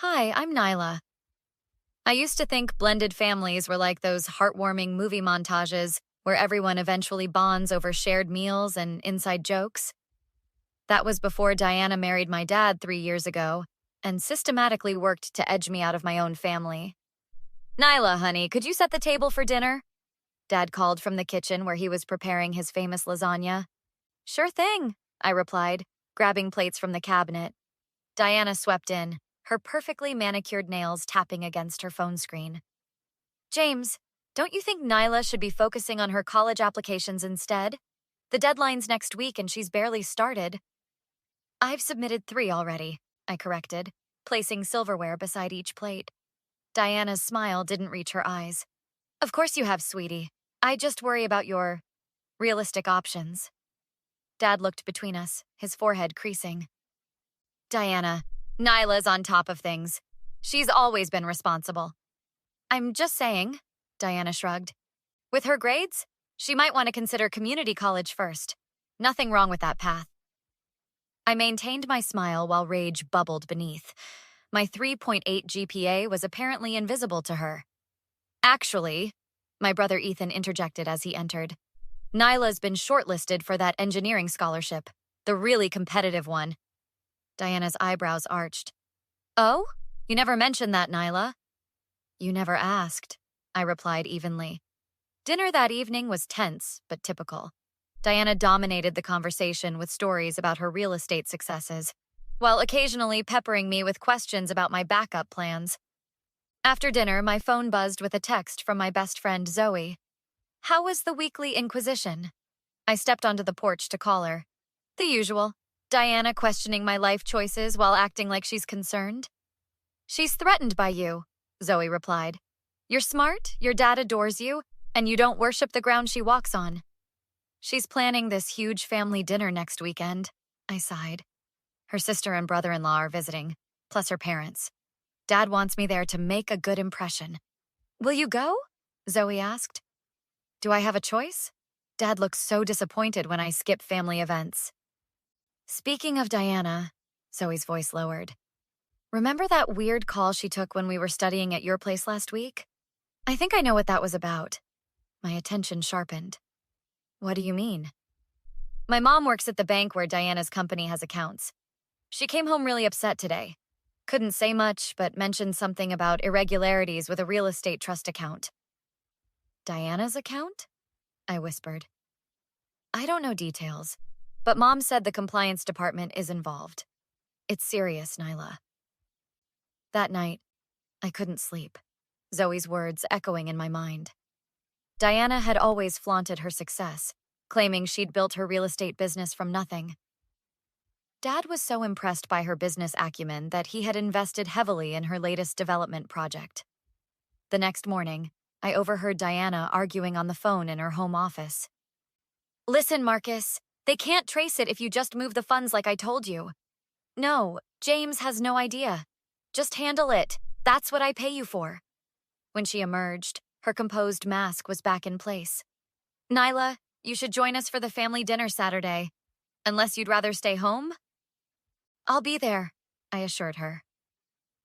Hi, I'm Nyla. I used to think blended families were like those heartwarming movie montages where everyone eventually bonds over shared meals and inside jokes. That was before Diana married my dad 3 years ago and systematically worked to edge me out of my own family. Nyla, honey, could you set the table for dinner? Dad called from the kitchen where he was preparing his famous lasagna. Sure thing, I replied, grabbing plates from the cabinet. Diana swept in, her perfectly manicured nails tapping against her phone screen. James, don't you think Nyla should be focusing on her college applications instead? The deadline's next week and she's barely started. I've submitted 3 already, I corrected, placing silverware beside each plate. Diana's smile didn't reach her eyes. Of course you have, sweetie. I just worry about your realistic options. Dad looked between us, his forehead creasing. Diana, Nyla's on top of things. She's always been responsible. I'm just saying, Diana shrugged. With her grades, she might want to consider community college first. Nothing wrong with that path. I maintained my smile while rage bubbled beneath. My 3.8 GPA was apparently invisible to her. Actually, my brother Ethan interjected as he entered, Nyla's been shortlisted for that engineering scholarship, the really competitive one. Diana's eyebrows arched. Oh? You never mentioned that, Nyla. You never asked, I replied evenly. Dinner that evening was tense, but typical. Diana dominated the conversation with stories about her real estate successes, while occasionally peppering me with questions about my backup plans. After dinner, my phone buzzed with a text from my best friend, Zoe. How was the weekly inquisition? I stepped onto the porch to call her. The usual. Diana questioning my life choices while acting like she's concerned. She's threatened by you, Zoe replied. You're smart, your dad adores you, and you don't worship the ground she walks on. She's planning this huge family dinner next weekend, I sighed. Her sister and brother-in-law are visiting, plus her parents. Dad wants me there to make a good impression. Will you go? Zoe asked. Do I have a choice? Dad looks so disappointed when I skip family events. Speaking of Diana, Zoe's voice lowered. Remember that weird call she took when we were studying at your place last week? I think I know what that was about. My attention sharpened. What do you mean? My mom works at the bank where Diana's company has accounts. She came home really upset today. Couldn't say much, but mentioned something about irregularities with a real estate trust account. Diana's account? I whispered. I don't know details, but Mom said the compliance department is involved. It's serious, Nyla. That night, I couldn't sleep, Zoe's words echoing in my mind. Diana had always flaunted her success, claiming she'd built her real estate business from nothing. Dad was so impressed by her business acumen that he had invested heavily in her latest development project. The next morning, I overheard Diana arguing on the phone in her home office. Listen, Marcus, they can't trace it if you just move the funds like I told you. No, James has no idea. Just handle it. That's what I pay you for. When she emerged, her composed mask was back in place. Nyla, you should join us for the family dinner Saturday. Unless you'd rather stay home? I'll be there, I assured her.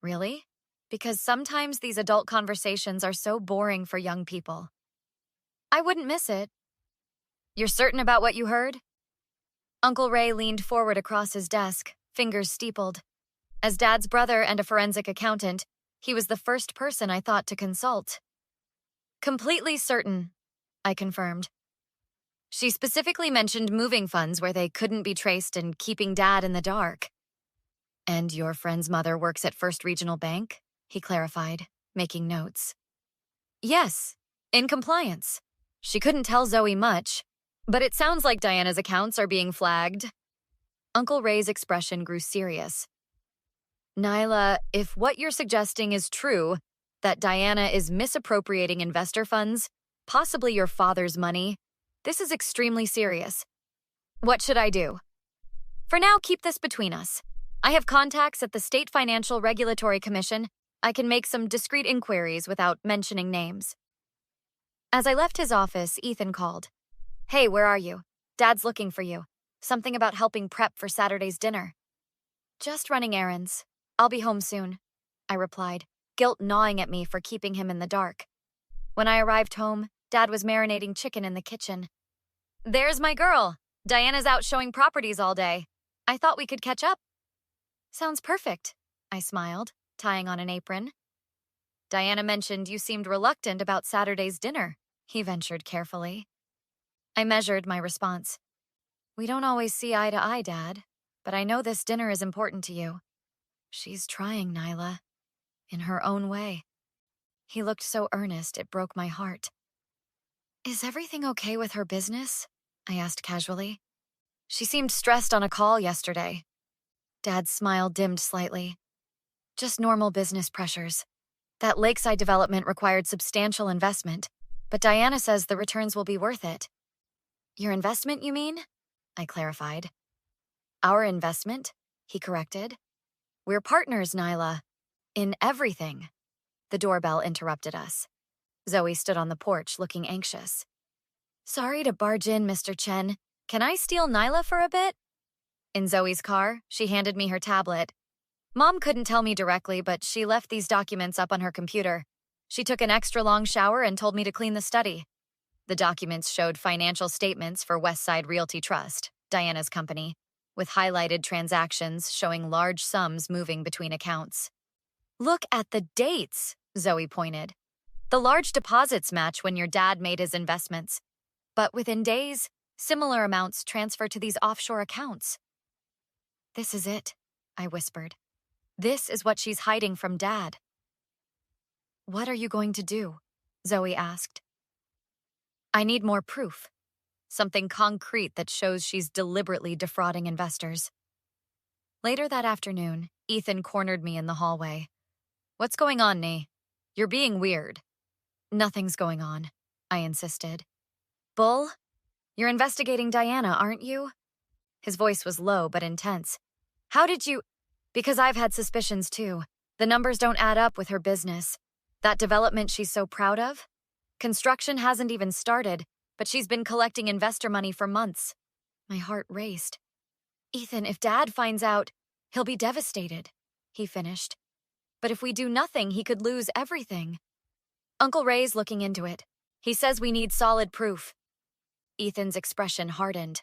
Really? Because sometimes these adult conversations are so boring for young people. I wouldn't miss it. You're certain about what you heard? Uncle Ray leaned forward across his desk, fingers steepled. As Dad's brother and a forensic accountant, he was the first person I thought to consult. Completely certain, I confirmed. She specifically mentioned moving funds where they couldn't be traced and keeping Dad in the dark. And your friend's mother works at First Regional Bank? He clarified, making notes. Yes, in compliance. She couldn't tell Zoe much, but it sounds like Diana's accounts are being flagged. Uncle Ray's expression grew serious. Nyla, if what you're suggesting is true, that Diana is misappropriating investor funds, possibly your father's money, this is extremely serious. What should I do? For now, keep this between us. I have contacts at the State Financial Regulatory Commission. I can make some discreet inquiries without mentioning names. As I left his office, Ethan called. Hey, where are you? Dad's looking for you. Something about helping prep for Saturday's dinner. Just running errands. I'll be home soon, I replied, guilt gnawing at me for keeping him in the dark. When I arrived home, Dad was marinating chicken in the kitchen. There's my girl. Diana's out showing properties all day. I thought we could catch up. Sounds perfect, I smiled, tying on an apron. Diana mentioned you seemed reluctant about Saturday's dinner, he ventured carefully. I measured my response. We don't always see eye to eye, Dad, but I know this dinner is important to you. She's trying, Nyla, in her own way. He looked so earnest it broke my heart. Is everything okay with her business? I asked casually. She seemed stressed on a call yesterday. Dad's smile dimmed slightly. Just normal business pressures. That lakeside development required substantial investment, but Diana says the returns will be worth it. Your investment, you mean? I clarified. Our investment, he corrected. We're partners, Nyla. In everything. The doorbell interrupted us. Zoe stood on the porch looking anxious. Sorry to barge in, Mr. Chen. Can I steal Nyla for a bit? In Zoe's car, she handed me her tablet. Mom couldn't tell me directly, but she left these documents up on her computer. She took an extra long shower and told me to clean the study. The documents showed financial statements for Westside Realty Trust, Diana's company, with highlighted transactions showing large sums moving between accounts. Look at the dates, Zoe pointed. The large deposits match when your dad made his investments. But within days, similar amounts transfer to these offshore accounts. This is it, I whispered. This is what she's hiding from Dad. What are you going to do? Zoe asked. I need more proof. Something concrete that shows she's deliberately defrauding investors. Later that afternoon, Ethan cornered me in the hallway. What's going on, Nee? You're being weird. Nothing's going on, I insisted. Bull, you're investigating Diana, aren't you? His voice was low but intense. How did you... Because I've had suspicions too. The numbers don't add up with her business. That development she's so proud of? Construction hasn't even started, but she's been collecting investor money for months. My heart raced. Ethan, if Dad finds out, he'll be devastated, he finished. But if we do nothing, he could lose everything. Uncle Ray's looking into it. He says we need solid proof. Ethan's expression hardened.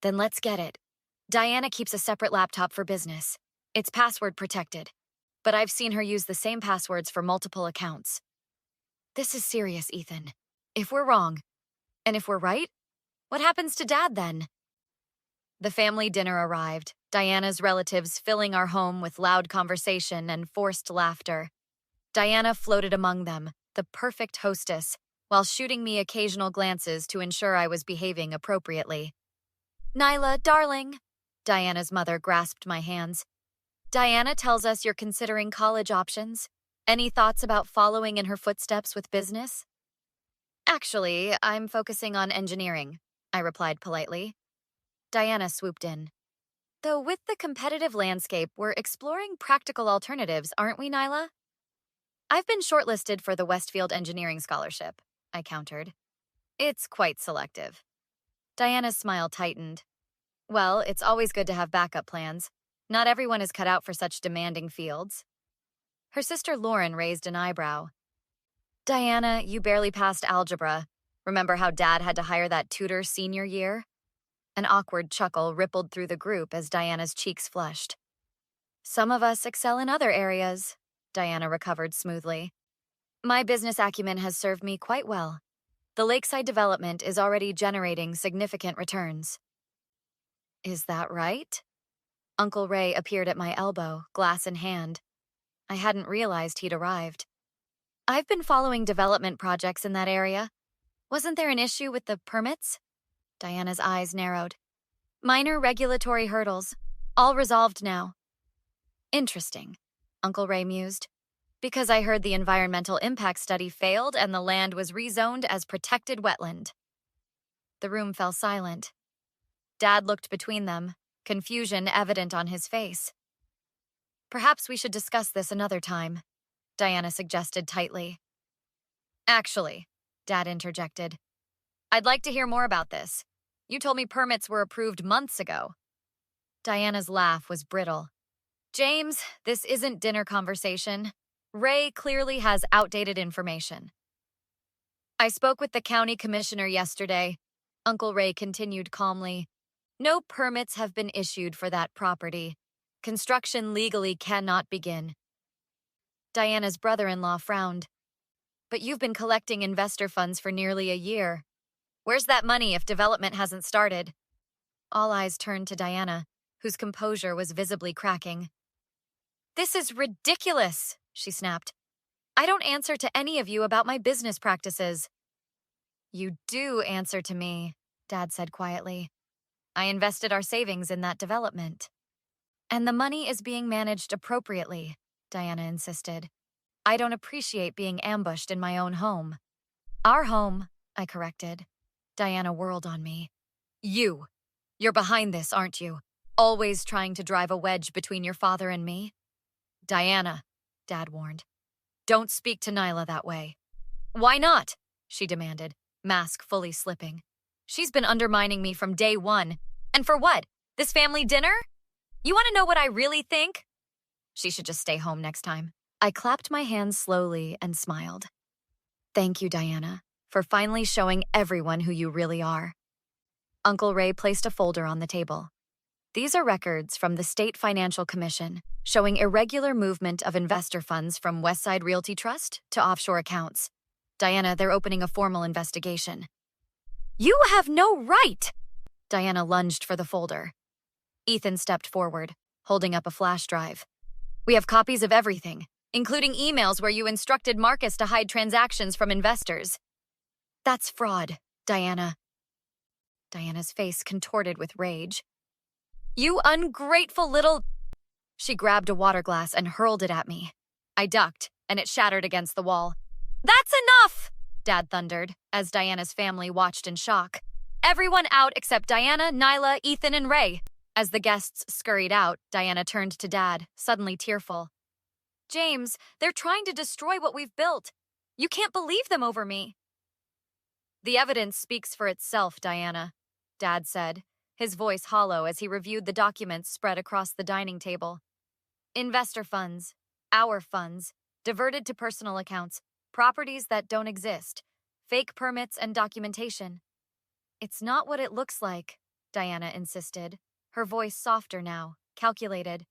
Then let's get it. Diana keeps a separate laptop for business. It's password protected, but I've seen her use the same passwords for multiple accounts. This is serious, Ethan. If we're wrong, and if we're right, what happens to Dad then? The family dinner arrived, Diana's relatives filling our home with loud conversation and forced laughter. Diana floated among them, the perfect hostess, while shooting me occasional glances to ensure I was behaving appropriately. Nyla, darling, Diana's mother grasped my hands. Diana tells us you're considering college options. Any thoughts about following in her footsteps with business? Actually, I'm focusing on engineering, I replied politely. Diana swooped in. Though with the competitive landscape, we're exploring practical alternatives, aren't we, Nyla? I've been shortlisted for the Westfield Engineering Scholarship, I countered. It's quite selective. Diana's smile tightened. Well, it's always good to have backup plans. Not everyone is cut out for such demanding fields. Her sister Lauren raised an eyebrow. Diana, you barely passed algebra. Remember how Dad had to hire that tutor senior year? An awkward chuckle rippled through the group as Diana's cheeks flushed. Some of us excel in other areas, Diana recovered smoothly. My business acumen has served me quite well. The lakeside development is already generating significant returns. Is that right? Uncle Ray appeared at my elbow, glass in hand. I hadn't realized he'd arrived. I've been following development projects in that area. Wasn't there an issue with the permits? Diana's eyes narrowed. Minor regulatory hurdles. All resolved now. Interesting, Uncle Ray mused. Because I heard the environmental impact study failed and the land was rezoned as protected wetland. The room fell silent. Dad looked between them, confusion evident on his face. Perhaps we should discuss this another time, Diana suggested tightly. Actually, Dad interjected, I'd like to hear more about this. You told me permits were approved months ago. Diana's laugh was brittle. James, this isn't dinner conversation. Ray clearly has outdated information. I spoke with the county commissioner yesterday. Uncle Ray continued calmly. No permits have been issued for that property. Construction legally cannot begin. Diana's brother-in-law frowned. But you've been collecting investor funds for nearly a year. Where's that money if development hasn't started? All eyes turned to Diana, whose composure was visibly cracking. This is ridiculous, she snapped. I don't answer to any of you about my business practices. You do answer to me, Dad said quietly. I invested our savings in that development. And the money is being managed appropriately, Diana insisted. I don't appreciate being ambushed in my own home. Our home, I corrected. Diana whirled on me. You're behind this, aren't you? Always trying to drive a wedge between your father and me? Diana, Dad warned. Don't speak to Nyla that way. Why not? She demanded, mask fully slipping. She's been undermining me from day one. And for what? This family dinner? You want to know what I really think? She should just stay home next time. I clapped my hands slowly and smiled. Thank you, Diana, for finally showing everyone who you really are. Uncle Ray placed a folder on the table. These are records from the State Financial Commission showing irregular movement of investor funds from Westside Realty Trust to offshore accounts. Diana, they're opening a formal investigation. You have no right! Diana lunged for the folder. Ethan stepped forward, holding up a flash drive. We have copies of everything, including emails where you instructed Marcus to hide transactions from investors. That's fraud, Diana. Diana's face contorted with rage. You ungrateful little... She grabbed a water glass and hurled it at me. I ducked, and it shattered against the wall. That's enough! Dad thundered, as Diana's family watched in shock. Everyone out except Diana, Nyla, Ethan, and Ray. As the guests scurried out, Diana turned to Dad, suddenly tearful. James, they're trying to destroy what we've built. You can't believe them over me. The evidence speaks for itself, Diana, Dad said, his voice hollow as he reviewed the documents spread across the dining table. Investor funds, our funds, diverted to personal accounts, properties that don't exist, fake permits and documentation. It's not what it looks like, Diana insisted, her voice softer now, calculated.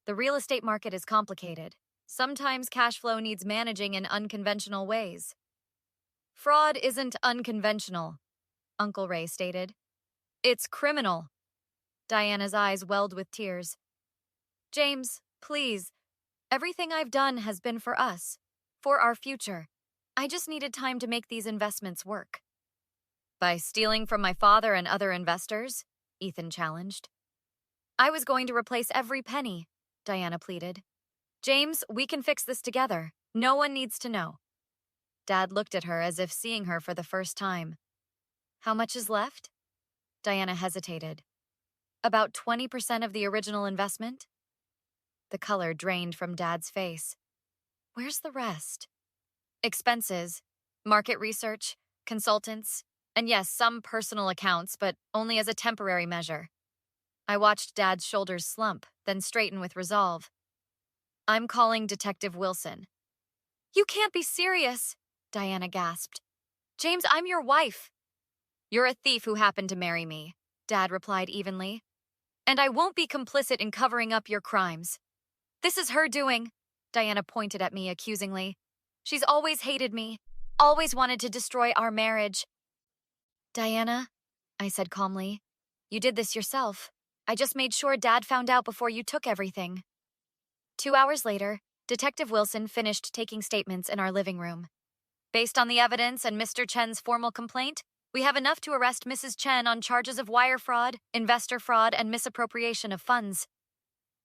The real estate market is complicated. Sometimes cash flow needs managing in unconventional ways. Fraud isn't unconventional, Uncle Ray stated. It's criminal. Diana's eyes welled with tears. James, please. Everything I've done has been for us, for our future. I just needed time to make these investments work. By stealing from my father and other investors? Ethan challenged. I was going to replace every penny, Diana pleaded. James, we can fix this together. No one needs to know. Dad looked at her as if seeing her for the first time. How much is left? Diana hesitated. About 20% of the original investment? The color drained from Dad's face. Where's the rest? Expenses, market research, consultants, and yes, some personal accounts, but only as a temporary measure. I watched Dad's shoulders slump, then straighten with resolve. I'm calling Detective Wilson. You can't be serious, Diana gasped. James, I'm your wife. You're a thief who happened to marry me, Dad replied evenly. And I won't be complicit in covering up your crimes. This is her doing, Diana pointed at me accusingly. She's always hated me, always wanted to destroy our marriage. Diana, I said calmly, you did this yourself. I just made sure Dad found out before you took everything. 2 hours later, Detective Wilson finished taking statements in our living room. Based on the evidence and Mr. Chen's formal complaint, we have enough to arrest Mrs. Chen on charges of wire fraud, investor fraud, and misappropriation of funds.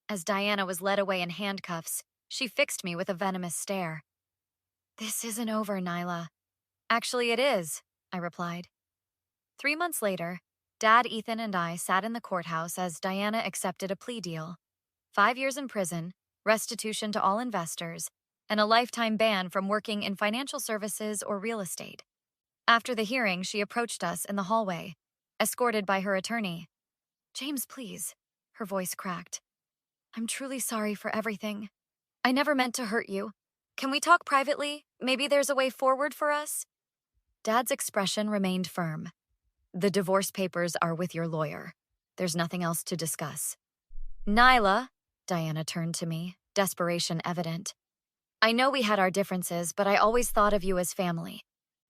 As Diana was led away in handcuffs, she fixed me with a venomous stare. This isn't over, Nyla. Actually, it is, I replied. 3 months later, Dad, Ethan, and I sat in the courthouse as Diana accepted a plea deal. 5 years in prison, restitution to all investors, and a lifetime ban from working in financial services or real estate. After the hearing, she approached us in the hallway, escorted by her attorney. James, please, her voice cracked. I'm truly sorry for everything. I never meant to hurt you. Can we talk privately? Maybe there's a way forward for us? Dad's expression remained firm. The divorce papers are with your lawyer. There's nothing else to discuss. Nyla, Diana turned to me, desperation evident. I know we had our differences, but I always thought of you as family.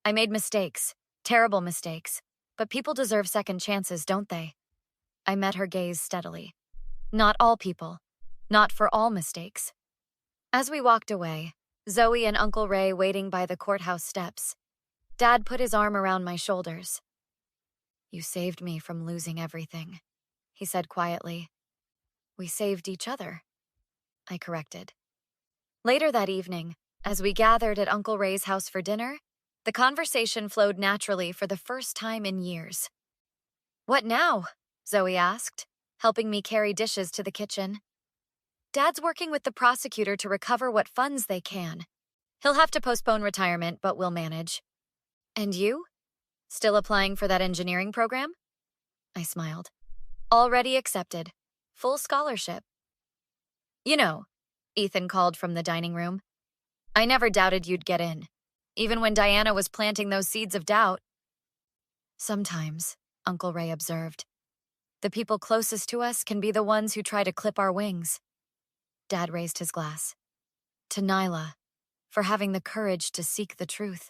I made mistakes, terrible mistakes, but people deserve second chances, don't they? I met her gaze steadily. Not all people, not for all mistakes. As we walked away, Zoe and Uncle Ray waiting by the courthouse steps, Dad put his arm around my shoulders. You saved me from losing everything, he said quietly. We saved each other, I corrected. Later that evening, as we gathered at Uncle Ray's house for dinner, the conversation flowed naturally for the first time in years. What now? Zoe asked, helping me carry dishes to the kitchen. Dad's working with the prosecutor to recover what funds they can. He'll have to postpone retirement, but we'll manage. And you? Still applying for that engineering program? I smiled. Already accepted. Full scholarship. You know, Ethan called from the dining room. I never doubted you'd get in, even when Diana was planting those seeds of doubt. Sometimes, Uncle Ray observed, the people closest to us can be the ones who try to clip our wings. Dad raised his glass. To Nyla, for having the courage to seek the truth,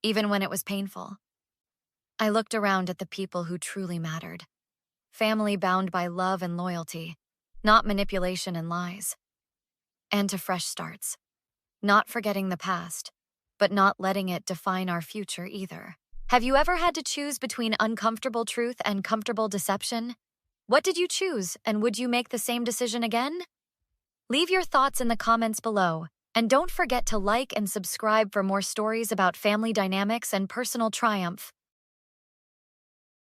even when it was painful. I looked around at the people who truly mattered. Family bound by love and loyalty, not manipulation and lies. And to fresh starts. Not forgetting the past, but not letting it define our future either. Have you ever had to choose between uncomfortable truth and comfortable deception? What did you choose, and would you make the same decision again? Leave your thoughts in the comments below, and don't forget to like and subscribe for more stories about family dynamics and personal triumph.